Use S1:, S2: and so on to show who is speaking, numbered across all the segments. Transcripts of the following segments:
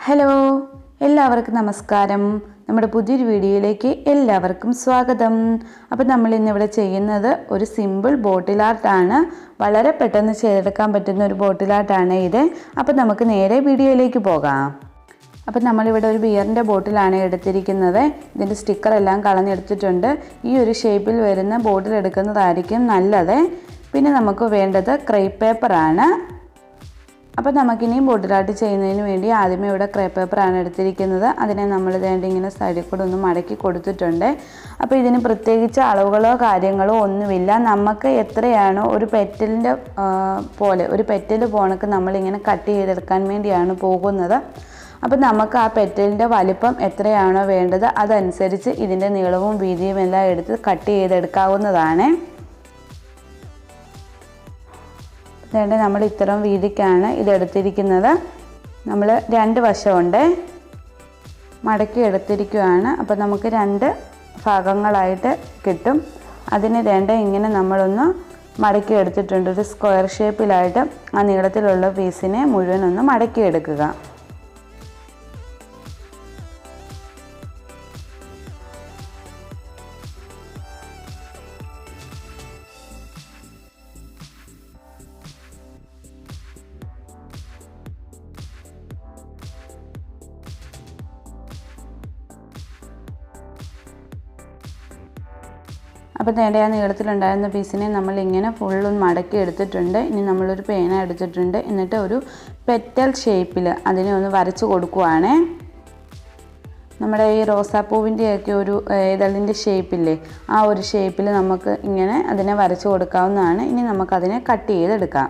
S1: Hello, എല്ലാവർക്കും നമസ്കാരം. നമ്മുടെ പുതിയൊരു വീഡിയോയിലേക്ക് എല്ലാവർക്കും സ്വാഗതം. അപ്പോൾ നമ്മൾ ഇന്നിവിടെ ചെയ്യുന്നത് ഒരു സിമ്പിൾ ബോട്ടിൽ ആർട്ടാണ്. വളരെ പെട്ടെന്ന് ചെയ്തെടുക്കാൻ പറ്റുന്ന ഒരു ബോട്ടിൽ ആർട്ടാണ് ഇത്. അപ്പോൾ നമുക്ക് നേരെ വീഡിയോയിലേക്ക് പോകാം. അപ്പോൾ നമ്മളിവിടെ ഒരു ബിയറിൻ്റെ ബോട്ടിലാണ് എടുത്തിരിക്കുന്നത്. ഇതിൻ്റെ സ്റ്റിക്കറെല്ലാം കളഞ്ഞെടുത്തിട്ടുണ്ട്. ഈ ഒരു ഷേപ്പിൽ വരുന്ന ബോട്ടിൽ എടുക്കുന്നതായിരിക്കും നല്ലത്. പിന്നെ നമുക്ക് വേണ്ടത് ക്രേപ്പ് പേപ്പറാണ്. അപ്പോൾ നമുക്കിനി ബോട്ടിൽ ആർട്ട് ചെയ്യുന്നതിന് വേണ്ടി ആദ്യമേ ഇവിടെ ക്രേപ്പ് പേപ്പറാണ് എടുത്തിരിക്കുന്നത്. അതിനെ നമ്മൾ ഇങ്ങനെ സൈഡിൽ കൂടെ ഒന്ന് മടക്കി കൊടുത്തിട്ടുണ്ട്. അപ്പോൾ ഇതിന് പ്രത്യേകിച്ച് അളവുകളോ കാര്യങ്ങളോ ഒന്നുമില്ല. നമുക്ക് എത്രയാണോ ഒരു പെറ്റലിൻ്റെ പോലെ ഒരു പെറ്റൽ പോണക്ക് നമ്മളിങ്ങനെ കട്ട് ചെയ്തെടുക്കാൻ വേണ്ടിയാണ് പോകുന്നത്. അപ്പോൾ നമുക്ക് ആ പെറ്റലിൻ്റെ വലിപ്പം എത്രയാണോ വേണ്ടത് അതനുസരിച്ച് ഇതിൻ്റെ നീളവും വീതിയും എല്ലാം എടുത്ത് കട്ട് ചെയ്തെടുക്കാവുന്നതാണ്. അതുകൊണ്ട് നമ്മൾ ഇത്രയും വീതിക്കാണ് ഇതെടുത്തിരിക്കുന്നത്. നമ്മൾ രണ്ട് വശമുണ്ട് മടക്കി എടുത്തിരിക്കുകയാണ്. അപ്പോൾ നമുക്ക് രണ്ട് ഭാഗങ്ങളായിട്ട് കിട്ടും. അതിന് രണ്ട് ഇങ്ങനെ നമ്മളൊന്ന് മടക്കി എടുത്തിട്ടുണ്ട്. ഒരു സ്ക്വയർ ഷേപ്പിലായിട്ട് ആ നീളത്തിലുള്ള പീസിനെ മുഴുവനൊന്ന് മടക്കി എടുക്കുക. അപ്പോൾ നേരെ ആ നീളത്തിലുണ്ടായിരുന്ന പീസിനെ നമ്മളിങ്ങനെ ഫുള്ളൊന്ന് മടക്കി എടുത്തിട്ടുണ്ട്. ഇനി നമ്മളൊരു പേന എടുത്തിട്ടുണ്ട്. എന്നിട്ട് ഒരു പെറ്റൽ ഷേപ്പിൽ അതിനെ ഒന്ന് വരച്ച് കൊടുക്കുവാണ്. നമ്മുടെ ഈ റോസാപ്പൂവിൻ്റെയൊക്കെ ഒരു ഇതളിൻ്റെ ഷേപ്പില്ലേ, ആ ഒരു ഷേപ്പിൽ നമുക്ക് ഇങ്ങനെ അതിനെ വരച്ച് കൊടുക്കാവുന്നതാണ്. ഇനി നമുക്കതിനെ കട്ട് ചെയ്തെടുക്കാം.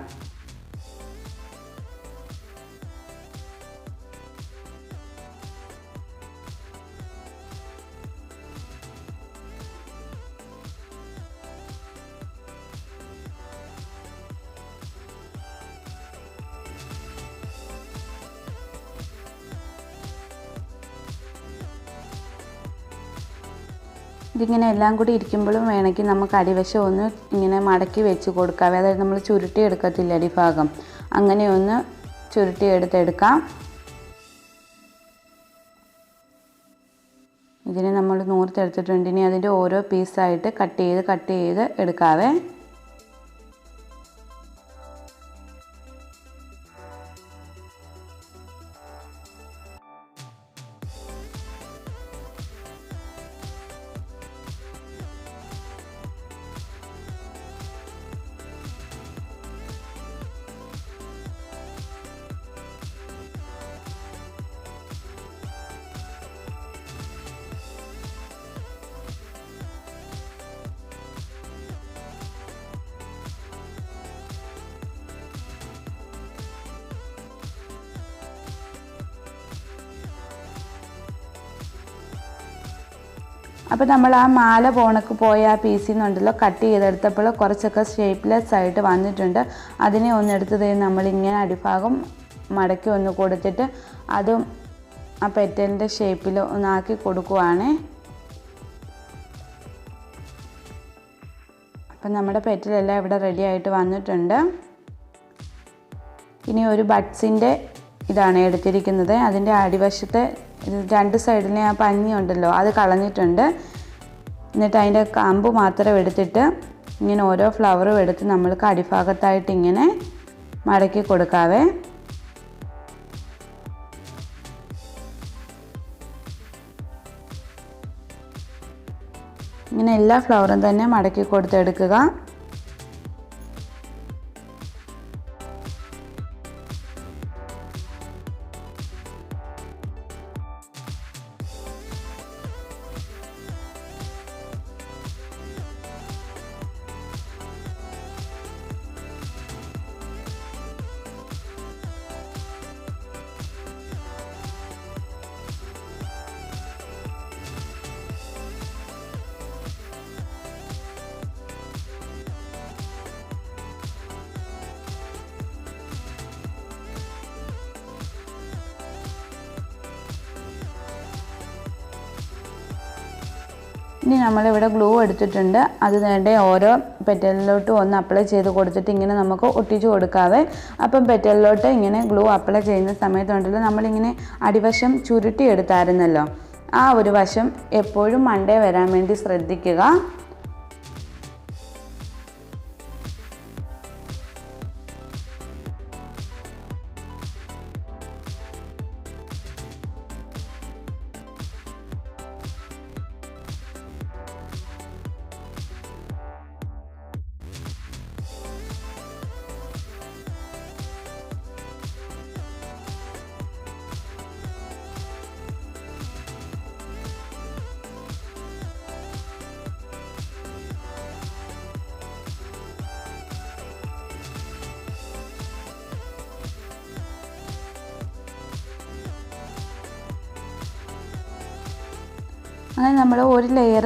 S1: ഇതിങ്ങനെ എല്ലാം കൂടി ഇരിക്കുമ്പോഴും വേണമെങ്കിൽ നമുക്ക് അടിവശം ഒന്ന് ഇങ്ങനെ മടക്കി വെച്ച് കൊടുക്കാം. അതായത് നമ്മൾ ചുരുട്ടി എടുക്കത്തില്ല അടിഭാഗം, അങ്ങനെ ഒന്ന് ചുരുട്ടി എടുത്തെടുക്കാം. ഇതിനെ നമ്മൾ നൂർത്തെടുത്തിട്ടുണ്ട്. ഇനി അതിൻ്റെ ഓരോ പീസായിട്ട് കട്ട് ചെയ്ത് എടുക്കാവേ. അപ്പോൾ നമ്മൾ ആ മാല പോണക്ക് പോയ ആ പീസിൽ നിന്നുണ്ടല്ലോ കട്ട് ചെയ്തെടുത്തപ്പോൾ കുറച്ചൊക്കെ ഷേപ്പ്ലെസ് ആയിട്ട് വന്നിട്ടുണ്ട്. അതിനെ ഒന്നെടുത്തത് നമ്മളിങ്ങനെ അടിഭാഗം മടക്കി ഒന്ന് കൊടുത്തിട്ട് അതും ആ പെറ്റലിൻ്റെ ഷേപ്പിൽ ഒന്നാക്കി കൊടുക്കുവാണ്. അപ്പം നമ്മുടെ പെറ്റലെല്ലാം ഇവിടെ റെഡി ആയിട്ട് വന്നിട്ടുണ്ട്. ഇനി ഒരു ബഡ്സിൻ്റെ ഇതാണ് എടുത്തിരിക്കുന്നത്. അതിൻ്റെ അടിവശത്തെ രണ്ട് സൈഡിലെ ആ പഞ്ഞി ഉണ്ടല്ലോ അത് കളഞ്ഞിട്ടുണ്ട്. എന്നിട്ട് അതിൻ്റെ കാമ്പ് മാത്രം എടുത്തിട്ട് ഇങ്ങനെ ഓരോ ഫ്ലവറും എടുത്ത് നമ്മൾക്ക് അടിഭാഗത്തായിട്ട് ഇങ്ങനെ മടക്കി കൊടുക്കാവേ. ഇങ്ങനെ എല്ലാ ഫ്ലവറും തന്നെ മടക്കി കൊടുത്തെടുക്കുക. ഇനി നമ്മളിവിടെ ഗ്ലൂ എടുത്തിട്ടുണ്ട്. അത് നേരെ ഓരോ പെറ്റലിലോട്ടും ഒന്ന് അപ്ലൈ ചെയ്ത് കൊടുത്തിട്ട് ഇങ്ങനെ നമുക്ക് ഒട്ടിച്ച് കൊടുക്കാവേ. അപ്പം പെറ്റലിലോട്ട് ഇങ്ങനെ ഗ്ലൂ അപ്ലൈ ചെയ്യുന്ന സമയത്തുണ്ടല്ലോ നമ്മളിങ്ങനെ അടിവശം ചുരുട്ടി എടുത്തായിരുന്നല്ലോ, ആ ഒരു വശം എപ്പോഴും മണ്ടേ വരാൻ വേണ്ടി ശ്രദ്ധിക്കുക. അങ്ങനെ നമ്മൾ ഒരു ലെയർ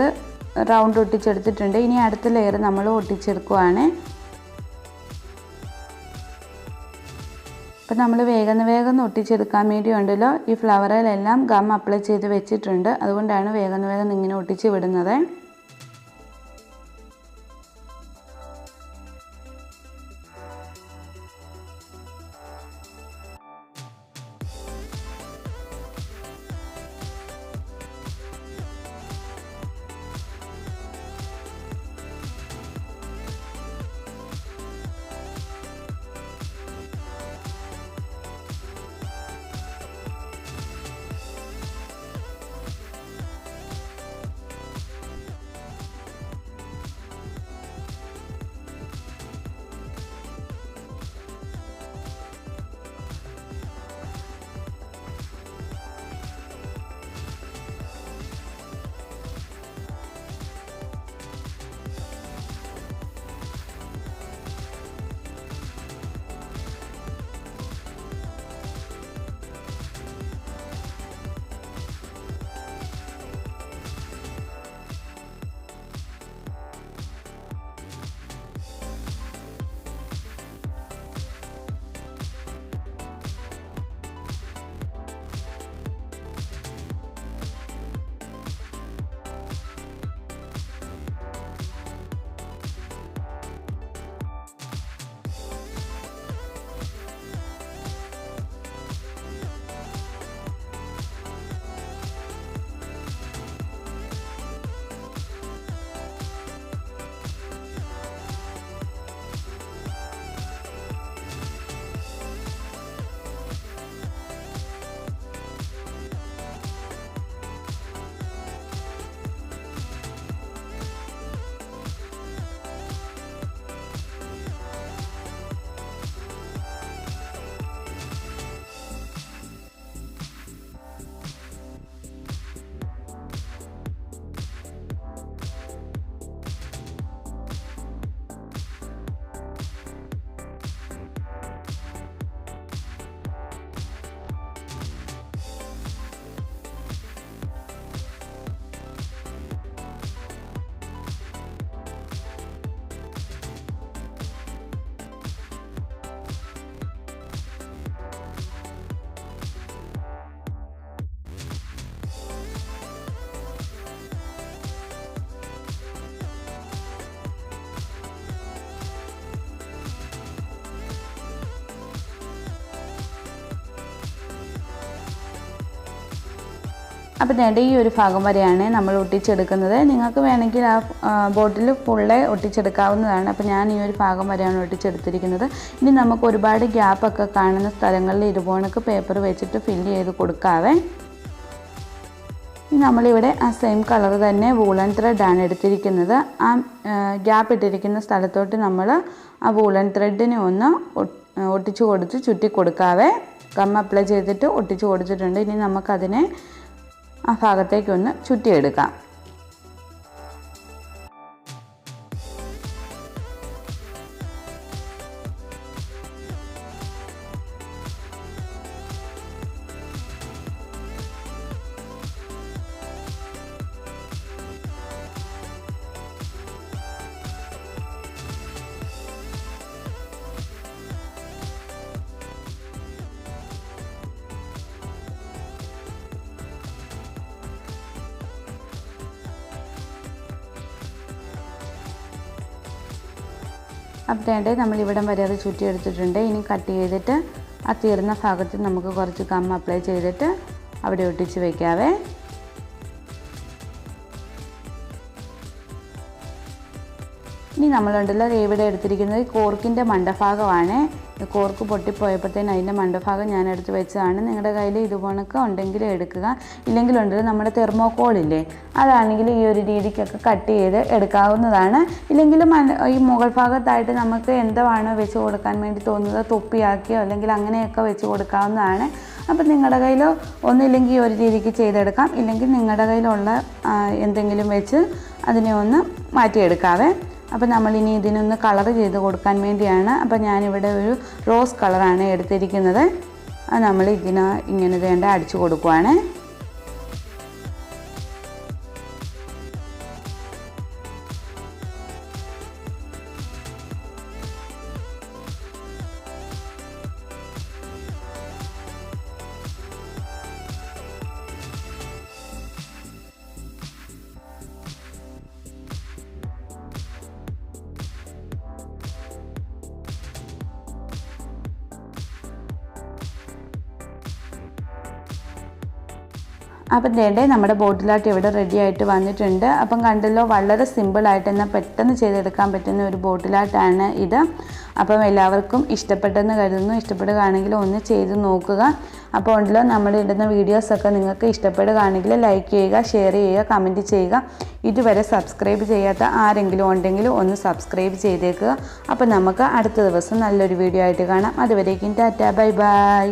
S1: റൗണ്ട് ഒട്ടിച്ചെടുത്തിട്ടുണ്ട്. ഇനി അടുത്ത ലെയർ നമ്മൾ ഒട്ടിച്ചെടുക്കുവാണ്. അപ്പം നമ്മൾ വേഗം ഒട്ടിച്ചെടുക്കാൻ വേണ്ടി ഉണ്ടല്ലോ ഈ ഫ്ലവറിലെല്ലാം ഗം അപ്ലൈ ചെയ്ത് വെച്ചിട്ടുണ്ട്. അതുകൊണ്ടാണ് വേഗം ഇങ്ങനെ ഒട്ടിച്ച് വിടുന്നത്. അപ്പോൾ ദേ ഈ ഒരു ഭാഗം വരെയാണ് നമ്മൾ ഒട്ടിച്ചെടുക്കുന്നത്. നിങ്ങൾക്ക് വേണമെങ്കിൽ ആ ബോട്ടിൽ ഫുള്ള് ഒട്ടിച്ചെടുക്കാവുന്നതാണ്. അപ്പോൾ ഞാൻ ഈ ഒരു ഭാഗം വരെയാണ് ഒട്ടിച്ചെടുത്തിരിക്കുന്നത്. ഇനി നമുക്ക് ഒരുപാട് ഗ്യാപ്പൊക്കെ കാണുന്ന സ്ഥലങ്ങളിൽ ഇതുപോലൊക്കെ പേപ്പർ വെച്ചിട്ട് ഫില്ല് ചെയ്ത് കൊടുക്കാവേ. ഇനി നമ്മളിവിടെ ആ സെയിം കളർ തന്നെ വൂളൻ ത്രെഡാണ് എടുത്തിരിക്കുന്നത്. ആ ഗ്യാപ്പ് ഇട്ടിരിക്കുന്ന സ്ഥലത്തോട്ട് നമ്മൾ ആ വൂളൻ ത്രെഡിനെ ഒന്ന് ഒട്ടിച്ചു കൊടുത്ത് ചുറ്റി കൊടുക്കാവേ. ഗം അപ്ലൈ ചെയ്തിട്ട് ഒട്ടിച്ചു കൊടുത്തിട്ടുണ്ട്. ഇനി നമുക്കതിനെ ആ ഭാഗത്തേക്കൊന്ന് ചുറ്റിയെടുക്കാം. അപ്പോൾ വേണ്ടേ നമ്മളിവിടം വരെ അത് ചുറ്റിയെടുത്തിട്ടുണ്ട്. ഇനി കട്ട് ചെയ്തിട്ട് ആ തീർന്ന ഭാഗത്ത് നമുക്ക് കുറച്ച് ഗം അപ്ലൈ ചെയ്തിട്ട് അവിടെ ഒട്ടിച്ച് വയ്ക്കാവേ. ഇനി നമ്മളുണ്ടല്ലോ ഇവിടെ എടുത്തിരിക്കുന്നത് കോർക്കിൻ്റെ മണ്ടഭാഗമാണ്. കോർക്ക് പൊട്ടിപ്പോയപ്പോഴത്തേന് അതിൻ്റെ മണ്ടഭാഗം ഞാൻ എടുത്ത് വെച്ചതാണ്. നിങ്ങളുടെ കയ്യിൽ ഇതുപോലൊക്കെ ഉണ്ടെങ്കിൽ എടുക്കുക. ഇല്ലെങ്കിലുണ്ടല്ലോ നമ്മുടെ തെർമോക്കോളില്ലേ, അതാണെങ്കിൽ ഈ ഒരു രീതിക്കൊക്കെ കട്ട് ചെയ്ത് എടുക്കാവുന്നതാണ്. ഇല്ലെങ്കിലും ഈ മുകൾ ഭാഗത്തായിട്ട് നമുക്ക് എന്താണോ വെച്ച് കൊടുക്കാൻ വേണ്ടി തോന്നുന്നത് തൊപ്പിയാക്കിയോ അല്ലെങ്കിൽ അങ്ങനെയൊക്കെ വെച്ച് കൊടുക്കാവുന്നതാണ്. അപ്പം നിങ്ങളുടെ കയ്യിൽ ഒന്നില്ലെങ്കിൽ ഒരു രീതിക്ക് ചെയ്തെടുക്കാം, ഇല്ലെങ്കിൽ നിങ്ങളുടെ കയ്യിലുള്ള എന്തെങ്കിലും വെച്ച് അതിനെ ഒന്ന് മാറ്റിയെടുക്കാവേ. അപ്പോൾ നമ്മളിനി ഇതിനൊന്ന് കളർ ചെയ്ത് കൊടുക്കാൻ വേണ്ടിയാണ്. അപ്പോൾ ഞാനിവിടെ ഒരു റോസ് കളറാണ് എടുത്തിരിക്കുന്നത്. അത് നമ്മൾ ഇങ്ങനെ വേണ്ട അടിച്ചു കൊടുക്കുവാണ്. അപ്പം വേണ്ടേ നമ്മുടെ ബോട്ടിലായിട്ട് ഇവിടെ റെഡി ആയിട്ട് വന്നിട്ടുണ്ട്. അപ്പം കണ്ടല്ലോ, വളരെ സിമ്പിളായിട്ട് എന്നാൽ പെട്ടെന്ന് ചെയ്തെടുക്കാൻ പറ്റുന്ന ഒരു ബോട്ടിലായിട്ടാണ് ഇത്. അപ്പം എല്ലാവർക്കും ഇഷ്ടപ്പെട്ടെന്ന് കരുതുന്നു. ഇഷ്ടപ്പെടുകയാണെങ്കിൽ ഒന്ന് ചെയ്ത് നോക്കുക. അപ്പോൾ ഉണ്ടല്ലോ, നമ്മൾ ഇടുന്ന വീഡിയോസൊക്കെ നിങ്ങൾക്ക് ഇഷ്ടപ്പെടുകയാണെങ്കിൽ ലൈക്ക് ചെയ്യുക, ഷെയർ ചെയ്യുക, കമൻറ്റ് ചെയ്യുക. ഇതുവരെ സബ്സ്ക്രൈബ് ചെയ്യാത്ത ആരെങ്കിലും ഉണ്ടെങ്കിൽ ഒന്ന് സബ്സ്ക്രൈബ് ചെയ്തേക്കുക. അപ്പോൾ നമുക്ക് അടുത്ത ദിവസം നല്ലൊരു വീഡിയോ ആയിട്ട് കാണാം. അതുവരേക്കും ടാറ്റാ, ബൈ ബൈ.